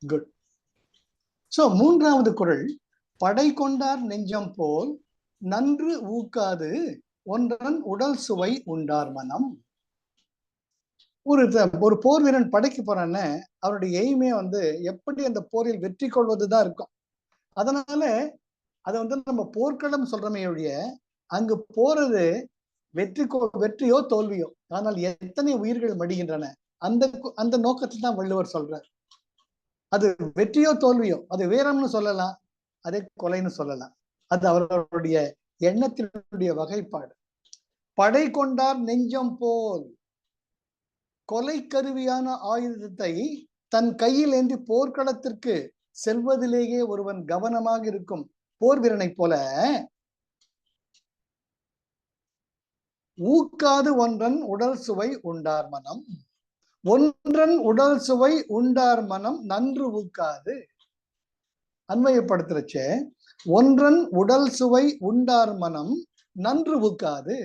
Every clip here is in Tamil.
குட். சோ மூன்றாவது குறள், படை கொண்டார் நெஞ்சம் போல் நன்று ஊக்காது ஒன்றன் உடல் சுவை உண்டார் மனம். ஒரு போர் வீரன் படைக்கு போறான்னு அவருடைய எய்மே எப்படி அந்த போரில் வெற்றி கொள்வதுதான் இருக்கும். அதனால அதை நம்ம போர்க்களம் சொல்றமே ஒழிய அங்கு போறது வெற்றியோ தோல்வியோ, ஆனால் எத்தனை உயிர்கள் மடிகின்றன அந்த அந்த நோக்கத்தில் தான் வள்ளுவர் சொல்றார். அது வெற்றியோ தோல்வியோ, அது வீரம்னு சொல்லலாம், அதே கொலைன்னு சொல்லலாம். அது அவர்களுடைய எண்ணத்தினுடைய வகைப்பாடு. படை கொண்டார் நெஞ்சம் போல், கொலை கருவியான ஆயுதத்தை தன் கையில் ஏந்தி போர்க்களத்திற்கு செல்வதிலேயே ஒருவன் கவனமாக இருக்கும் போர் வீரனை போல, ஊக்காது ஒன்றன் உடல் சுவை உண்டார் மனம், ஒன்றன் உடல் சுவை உண்டார் மனம் நன்று ஊக்காது. அன்வயப்படுத்துறச்சே, ஒன்றன் உடல் சுவை உண்டார் மனம் நன்று ஊக்காது.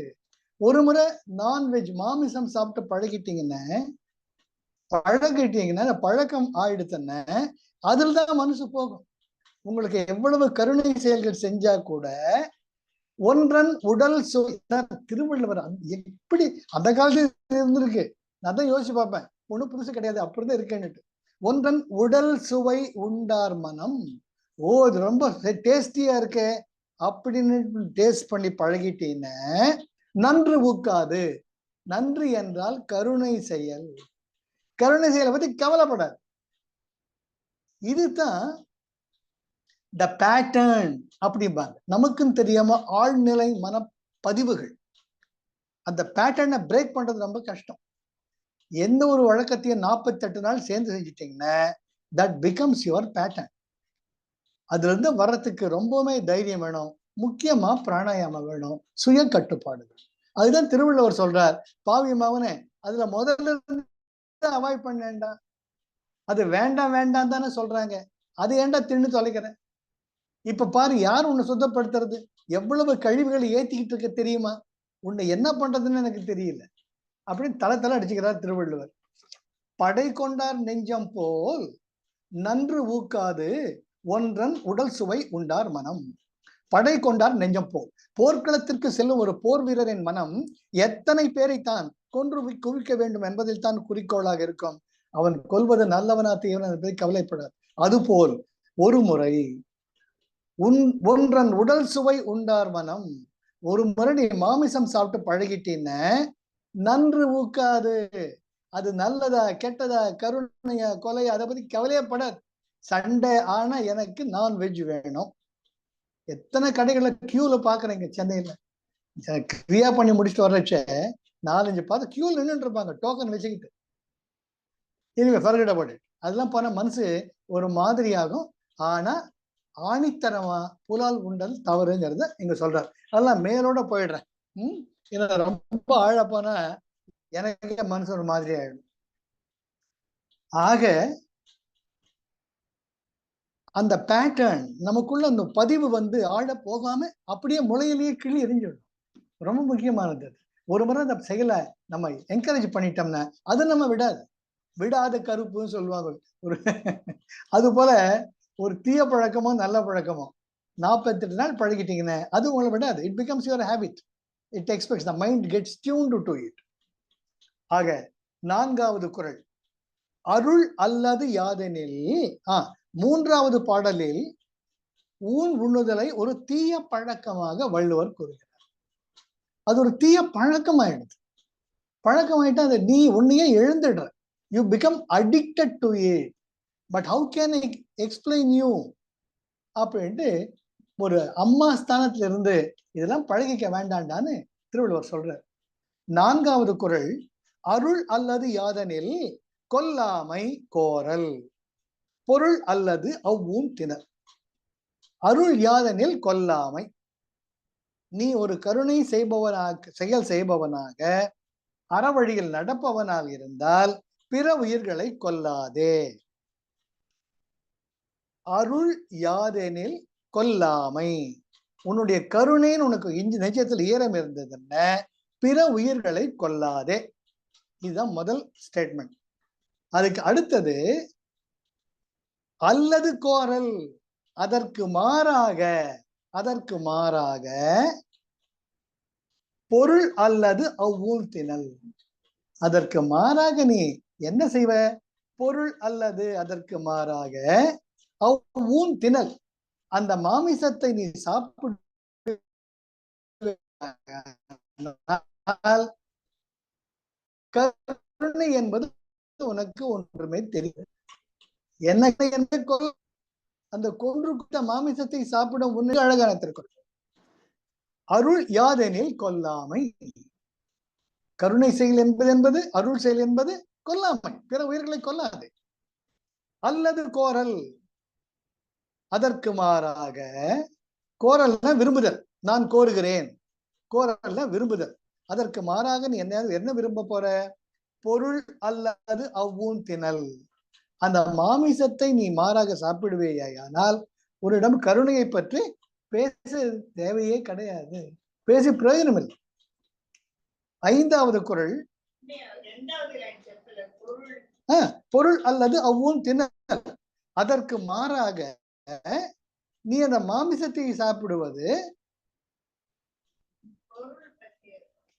ஒரு முறை நான்வெஜ் மாமிசம் சாப்பிட்டு பழகிட்டீங்கன்னா பழக்கம் ஆயிடுத்துன்னு அதில் தான் மனசு போகும். உங்களுக்கு எவ்வளவு கருணை செயல்கள் செஞ்சா கூட ஒன்றன் உடல் சுவை, திருவள்ளுவர் எப்படி அந்த காலத்துல இருந்திருக்கு, நான் தான் யோசிச்சு பார்ப்பேன், ஒண்ணு புதுசு கிடையாது, அப்படிதான் இருக்கேன்னுட்டு. ஒன்றன் உடல் சுவை உண்டார் மனம், ஓ இது ரொம்ப டேஸ்டியா இருக்கு அப்படின்னு டேஸ்ட் பண்ணி பழகிட்டீன்னு நன்று ஊக்காது. நன்றி என்றால் கருணை செயல், கருணை செயலை பத்தி கவலைப்படாது. இதுதான் த பேட்டர்ன் அப்படிம்பாங்க. நமக்குன்னு தெரியாம ஆழ்நிலை மனப்பதிவுகள். அந்த பேட்டர்னை பிரேக் பண்றது ரொம்ப கஷ்டம். எந்த ஒரு வழக்கத்தையும் 48 நாள் சேர்ந்து செஞ்சிட்டீங்கன்னா தட் பிகம்ஸ் யுவர் பேட்டர்ன். அதுல இருந்து வர்றதுக்கு ரொம்பவுமே தைரியம் வேணும், முக்கியமா பிராணாயாமம் வேணும், சுய கட்டுப்பாடு. அதுதான் திருவள்ளுவர் சொல்றார், பாவி மகனே அதுல முதல்ல அவாய்ட் பண்ணேன்டா, அது வேண்டாம் வேண்டாம் தானே சொல்றாங்க, அது ஏன்டா தின்னு தொலைக்கிறேன். இப்ப பாரு, யார் உன்னை சுத்தப்படுத்துறது, எவ்வளவு கழிவுகளை ஏத்திக்கிட்டு இருக்க தெரியுமா, உன்னை என்ன பண்றதுன்னு எனக்கு தெரியல அப்படின்னு தலை அடிச்சுக்கிறார் திருவள்ளுவர். படை கொண்டார் நெஞ்சம் போல் நன்று ஊக்காது ஒன்றன் உடல் சுவை உண்டார் மனம். படை கொண்டார் நெஞ்சம் போல், போர்க்களத்திற்கு செல்லும் ஒரு போர் வீரரின் மனம் எத்தனை பேரை தான் கொன்று குவிக்க வேண்டும் என்பதில் தான் குறிக்கோளாக இருக்கும். அவன் கொல்வது நல்லவனா தீவன என்பதை கவலைப்படாது. அதுபோல் ஒரு முறை ஒன்றன் உடல் சுவை உண்டார் மனம், ஒரு முறை நீ மாமிசம் சாப்பிட்டு பழகிட்டீன்னு நன்று ஊக்காது. அது நல்லதா கெட்டதா கருணையா கொலையா அதை பத்தி கவலையப்படாது. சண்டே ஆனா எனக்கு நான்வெஜ் வேணும். எத்தனை கடைகளை கியூல பாக்குறீங்க சென்னையில, கிரியா பண்ணி முடிச்சுட்டு வர்றச்ச 4-5 பார்த்து கியூல நின்றுட்டு இருப்பாங்க டோக்கன் வச்சுக்கிட்டு. இனிமே ஃபர்கெட் அபௌட் இட். அதெல்லாம் போன மனசு ஒரு மாதிரியாகும். ஆனா ஆணித்தரமா புலால் உண்டல் தவறுங்கிறத இங்க சொல்றாரு. அதெல்லாம் மேலோட போயிடுறேன். ஏன்னா ரொம்ப ஆழ போனா எனக்கே மனசு ஒரு மாதிரி ஆயிடும். ஆக அந்த பேட்டர்ன் நமக்குள்ள அந்த பதிவு ஆழ போகாம அப்படியே முளையிலேயே கிளி எரிஞ்சிடும். ரொம்ப முக்கியமானது. ஒரு முறை அந்த செயலை நம்ம என்கரேஜ் பண்ணிட்டோம்னா அது நம்ம விடாத கருப்புன்னு சொல்லுவாங்க. ஒரு அது போல ஒரு தீய பழக்கமோ நல்ல பழக்கமோ 48 நாள் பழகிட்டீங்கன்னா அது உங்களை விடாது. It becomes your habit. It expects the mind gets tuned to it. ஆக நான்காவது குறள், அருள் அல்லது யாதெனில், மூன்றாவது பாடலில் ஊன் உண்ணுதலை ஒரு தீய பழக்கமாக வள்ளுவர் கூறுகிறார். அது ஒரு தீய பழக்கமாயிடுது. பழக்கமாயிட்டா அதை நீ உன்னையே எழுந்துடுற. You become addicted to it. But how can I explain you அப்படின்ட்டு ஒரு அம்மா ஸ்தானத்துல இருந்து இதெல்லாம் பழகிக்க வேண்டாண்டான்னு திருவள்ளுவர் சொல்றார். நான்காவது குறள், அருள் அல்லது யாதனில் கொல்லாமை கோரல், பொருள் அல்லது அவ்வூன் திணர். அருள் யாதனில் கொல்லாமை, நீ ஒரு கருணை செயல் செய்பவனாக அறவழியில் நடப்பவனாக இருந்தால் பிற உயிர்களை கொல்லாதே. அருள் யாதெனில் கொல்லாமை, உன்னுடைய கருணைன்னு உனக்கு நெஞ்சத்தில் ஈரம் இருந்ததுன்னா பிற உயிர்களை கொல்லாதே. இதுதான் முதல் ஸ்டேட்மெண்ட். அதுக்கு அடுத்தது அல்லது கோரல், அதற்கு மாறாக பொருள் அல்லது அவ்வூன் திணல். அதற்கு மாறாக நீ என்ன செய்வ? பொருள் அல்லது அதற்கு மாறாக அவ்வூன் திணல், அந்த மாமிசத்தை நீ சாப்பிடு கருணை என்பது உனக்கு ஒன்றுமே தெரியும். என்ன அந்த கொன்று மாமிசத்தை சாப்பிடும் உன்னை அழகான திருக்குறள். அருள் யாதெனில் கொல்லாமை. கருணை செயல் என்பது அருள் செயல் என்பது கொல்லாமை, பிற உயிர்களை கொல்லாது. அல்லது கோரல், அதற்கு மாறாக, கோரல்னா விரும்புதல், நான் கோருகிறேன், கோரல்னா விரும்புதல். அதற்கு மாறாக நீ என்ன விரும்ப போற? பொருள் அல்லது அவ்வூன் திணல், அந்த மாமிசத்தை நீ மாறாக சாப்பிடுவேயானால் உன்னிடம் கருணையை பற்றி பேச தேவையே கிடையாது, பேசி பிரயோஜனம் இல்லை. 5வது குறள், பொருள் அல்லது அவ்வூன் திணல், அதற்கு மாறாக நீ அந்த மாமிசத்தை சாப்பிடுவது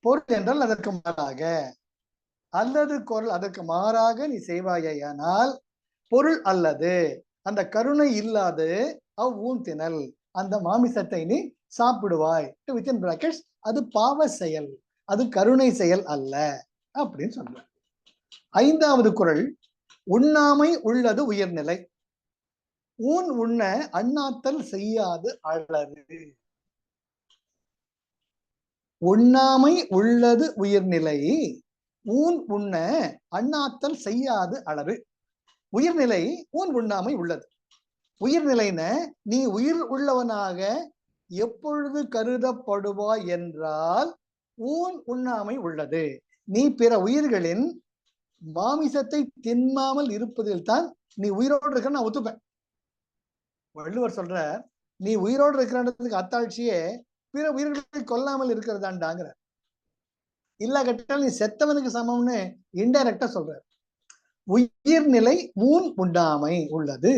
பொருள் என்றால் அதற்கு மாறாக, அல்லது குறள் அதற்கு மாறாக நீ செய்வாயானால் பொருள் அல்லது அந்த கருணை இல்லாது அவ்வூன் திணல், அந்த மாமிசத்தை நீ சாப்பிடுவாய். வித்தின் பிராக்கெட்ஸ், அது பாவ செயல், அது கருணை செயல் அல்ல அப்படின்னு சொல்ற. 5வது குறள், உண்ணாமை உள்ளது உயர்நிலை, ஊன் உண்ண அண்ணாத்தல் செய்யாது அழறு. உண்ணாமை உள்ளது உயர்நிலை, ஊன் உண்ண அண்ணாத்தல் செய்யாது அழறு. உயிர்நிலை ஊன் உண்ணாமை உள்ளது. உயிர்நிலைன நீ உயிர் உள்ளவனாக எப்பொழுது கருதப்படுவாய் என்றால் ஊன் உண்ணாமை உள்ளது. நீ பிற உயிர்களின் மாமிசத்தை தின்னாமல் இருப்பதில் தான் நீ உயிரோடு இருக்க நான் ஒத்துப்பேன். வள்ளுவர் சொல்ற, நீ உயிரோடு இருக்கிறதுக்கு அத்தாட்சியே பிற உயிர்களை கொல்லாமல் இருக்கிறதாண்டாங்கிற. இல்ல கட்டால் நீ செத்தவனுக்கு சமம்னு இன்டைரக்டா சொல்ற. உயிர்நிலை ஊன் உண்ணாமை உள்ளது,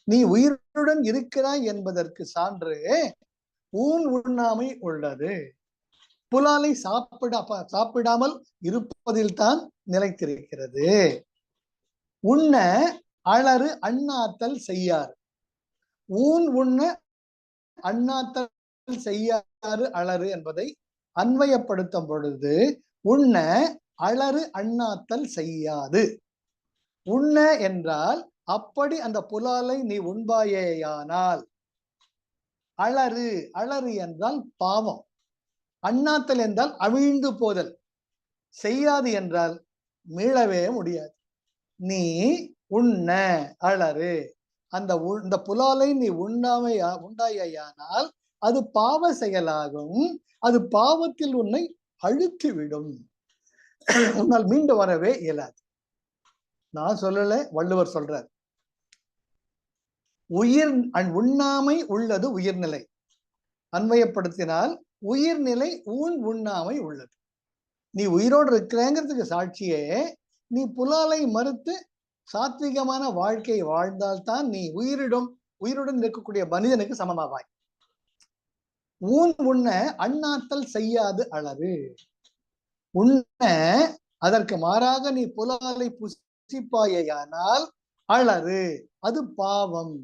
நீ உயிருடன் இருக்கிறாய் என்பதற்கு சான்று ஊன் உண்ணாமை உள்ளது. புலாலை சாப்பிடாமல் இருப்பதில் தான் நிலைத்திருக்கிறது. உண்ண அழறு அண்ணாத்தல் செய்யாறு, ஊன் உண்ண அண்ணாத்தல் செய்யாறு அழறு என்பதை அன்வயப்படுத்தும் பொழுது உண்ண அழறு அண்ணாத்தல் செய்யாது. உண்ண என்றால் அப்படி அந்த புலாலை நீ உண்பாயேயானால், அழறு, அழறு என்றால் பாவம், அண்ணாத்தல் என்றால் அவிழ்ந்து போதல், செய்யாது என்றால் மீளவே முடியாது. நீ உண்ண அழறு, அந்த புலாலை நீ உண்டாயானால் அது பாவ செயலாகும், அது பாவத்தில் உன்னை அழுத்திவிடும், உன்னால் மீண்டு வரவே இயலாது. நான் சொல்லல, வள்ளுவர் சொல்றார். உண்ணாமை உள்ளது உயிர்நிலை, அன்வயப்படுத்தினால் உயிர்நிலை ஊன் உண்ணாமை உள்ளது. நீ உயிரோடு இருக்கிறேங்கிறதுக்கு சாட்சியே நீ புலாலை மறுத்து சாத்விகமான வாழ்க்கை வாழ்ந்தால்தான் நீ உயிருடன் இருக்கக்கூடிய மனிதனுக்கு சமமாவாய். ஊன் உண்ண அண்ணாத்தல் செய்யாது அழறு, உண்ண அதற்கு மாறாக நீ புலாலை புசிப்பாயானால் அழறு, அது பாவம்.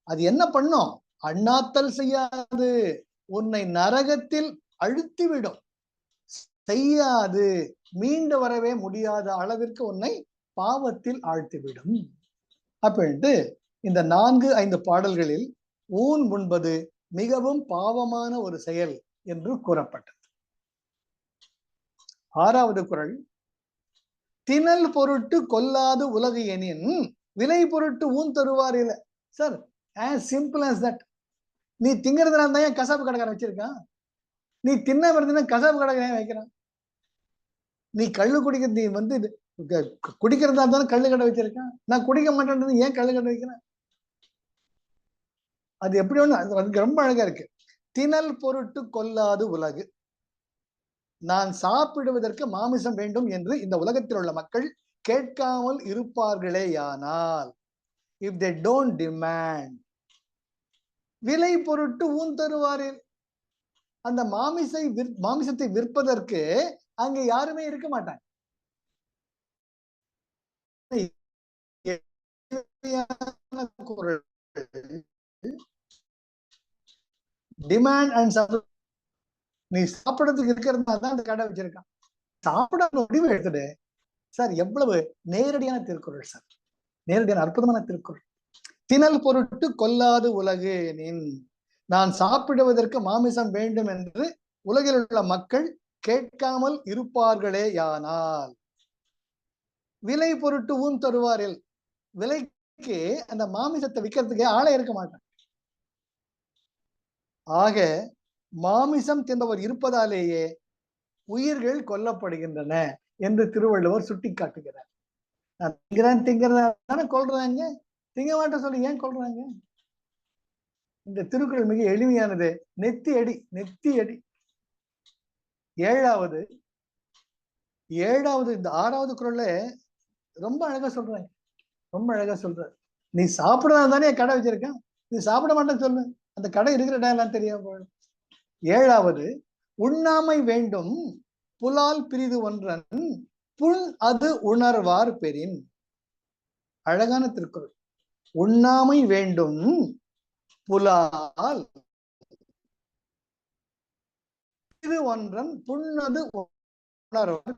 அது என்ன பண்ணும்? அண்ணாத்தல் செய்யாது, உன்னை நரகத்தில் அழுத்திவிடும். செய்யாது, மீண்டு வரவே முடியாத அளவிற்கு உன்னை பாவத்தில் ஆழ்த்திவிடும். அப்படின்ட்டு இந்த 4-5 பாடல்களில் ஊன் உண்பது மிகவும் பாவமான ஒரு செயல் என்று கூறப்பட்டது. 6வது குறள், திணல் பொருட்டு கொல்லாது உலகு எனின் விலை பொருட்டு ஊன் தருவார் இல்ல. Sir, as simple as that. நீ திங்கிறதுனால தான் ஏன் கசாப்பு கடைக்காரன் வச்சிருக்கான்? நீ தின்ன வருதுன்னா கசாப்பு கடைக்காரன் வைக்கிறான். நீ கள்ளு குடிக்கிறது, நீ குடிக்கிறதா இருந்தாலும் கள்ளு கடை வச்சிருக்கான். நான் குடிக்க மாட்டேன்றது ஏன் கள்ளு கடை வைக்கிறேன்? அது எப்படி ஒண்ணு, அதுக்கு ரொம்ப அழகா இருக்கு. திணல் பொருட்டு கொல்லாது உலகு, நான் சாப்பிடுவதற்கு மாமிசம் வேண்டும் என்று இந்த உலகத்தில் உள்ள மக்கள் கேட்காமல் இருப்பார்களேயானால், if they don't demand. விலை பொருட்டு ஊன் தருவாரில். அந்த மாமிசத்தை விற்பதற்கு அங்க யாருமே இருக்க மாட்டாங்க. Demand and supply. நீ சாப்பிடறதுக்கு இருக்கிறதுனால தான் அந்த கடை வச்சிருக்கான். சாப்பிட முடிவு எடுத்துட்டு சார், எவ்வளவு நேரடியான திருக்குறள் சார், நேரடியான அற்புதமான திருக்குறள். திணல் பொருட்டு கொல்லாது உலகு எனின், நான் சாப்பிடுவதற்கு மாமிசம் வேண்டும் என்று உலகில் உள்ள மக்கள் கேட்காமல் இருப்பார்களே யானால். விலை பொருட்டு ஊன் தருவாரில், விலைக்கு அந்த மாமிசத்தை விற்கிறதுக்கு ஆளே இருக்க மாட்டாங்க. ஆக மாமிசம் தின்பவர் இருப்பதாலேயே உயிர்கள் கொல்லப்படுகின்றன என்று திருவள்ளுவர் சுட்டி காட்டுகிறார். நான் திங்கிறதான கொல்றாங்க, திங்க மாட்டேன் சொல்லி ஏன் கொல்றாங்க? இந்த திருக்குறள் மிக எளிமையானது. நெத்தி அடி, நெத்தி அடி. ஏழாவது இந்த 6வது குறள்ல ரொம்ப அழகா சொல்றாங்க, ரொம்ப அழகா சொல்றாரு. நீ சாப்பிடலாம் தானே கடை வச்சிருக்கேன், நீ சாப்பிட மாட்டேன்னு சொல்லு, அந்த கடை இருக்கிற இடம் எல்லாம் தெரியாம போயிடும். 7வது உண்ணாமை வேண்டும் புலால் பிரிது ஒன்றன் புண் அது உணர்வார் பெறின். அழகான திருக்குறள். உண்ணாமை வேண்டும் புலால் இது ஒன்றன் புண்ணது உணர்வார்.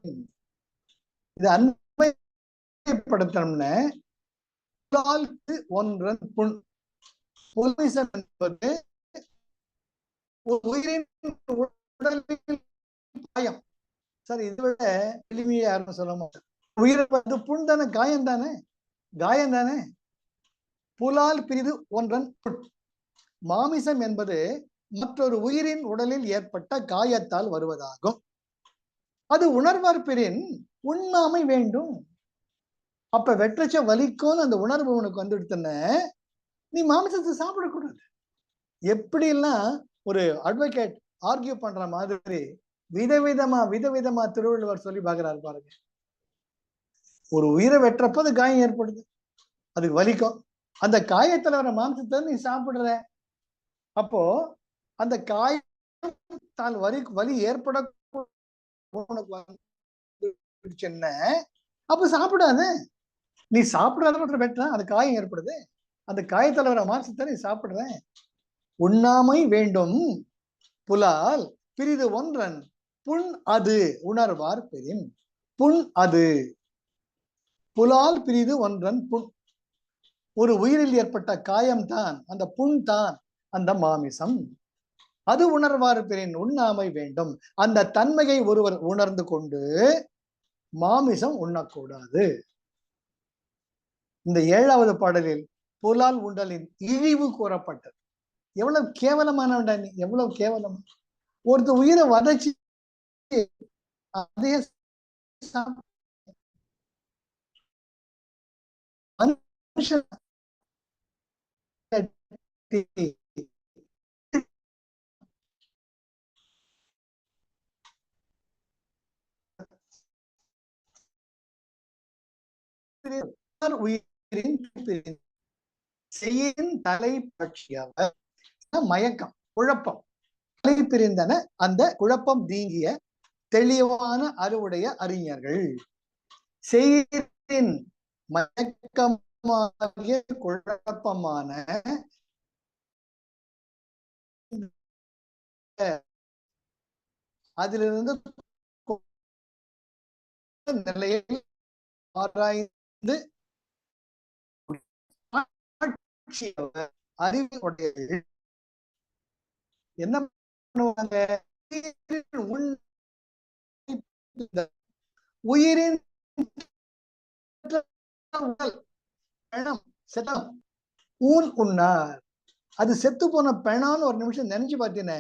இது அன்பைப்படுத்தணும்னு புலாலுக்கு ஒன்றன் புண். புல்மிசம் என்பது உயிரின் உடலில் காயம் சார். இதை விட எளிமையா யாரும் சொல்ல மாட்டாங்க. உயிரை வந்து புண் தானே, காயம் தானே, காயம் தானே. புலால் பிரிது ஒன்றன் புண். மாமிசம் என்பது மற்றொரு உயிரின் உடலில் ஏற்பட்ட காயத்தால் வருவதாகும். அது உணர்வார் பெறின் உண்ணாமை வேண்டும். அப்ப வெற்றச்ச வலிக்கும் அந்த உணர்வு உனக்கு வந்துடுத்துன நீ மாமிசத்தை சாப்பிடக்கூடாது. எப்படி எல்லாம் ஒரு அட்வொகேட் ஆர்கியூ பண்ற மாதிரி விதவிதமா திருவள்ளுவர் சொல்லி பாக்குறாரு பாருங்க. ஒரு உயிரை வெற்றப்ப அது காயம் ஏற்படுது, அதுக்கு வலிக்கும். அந்த காயத்துல வர மாம்சத்தை நீ சாப்பிடுற, அப்போ அந்த காயம் வலி ஏற்பட அப்ப சாப்பிடாத. நீ சாப்பிடாத வெட்டா அந்த காயம் ஏற்படுது, அந்த காயத்துல வர மாம்சத்தை நீ சாப்பிடுற. உண்ணாமை வேண்டும் புலால் பிரிது ஒன்றன் புண் அது உணர்வார் பெறின். புண் அது, புலால் பிரிது ஒன்றன் புண். ஒரு உயிரில் ஏற்பட்ட காயம்தான், அந்த புண் தான் அந்த மாமிசம். அது உணர்வார் பெறின் உண்ணாமை வேண்டும். அந்த தன்மையை ஒருவர் உணர்ந்து கொண்டு மாமிசம் உண்ணக்கூடாது. இந்த 7வது பாடலில் புலால் உண்டலின் இழிவு கூறப்பட்டது. எவ்வளவு கேவலமானவன்டா நீ, எவ்வளவு கேவலம். ஒருத்தர் உயிரை வதச்சி அதே உயிரின் தலை பட்சியவர் மயக்கம் குழப்பம் தலை பிரிந்தன அந்த குழப்பம் நீங்கிய தெளிவான அறிவுடைய அறிஞர்கள். செய்யின் மயக்கமாகிய குழப்பமான அதிலிருந்து நிலையில் ஆராய்ந்து அறிவுடையவர்கள் என்ன பண்ணுவாங்க? உயிரின் ஊன் உண்ணார். அது செத்து போன பெணான்னு ஒரு நிமிஷம் நினைச்சு பார்த்தீங்கன்னா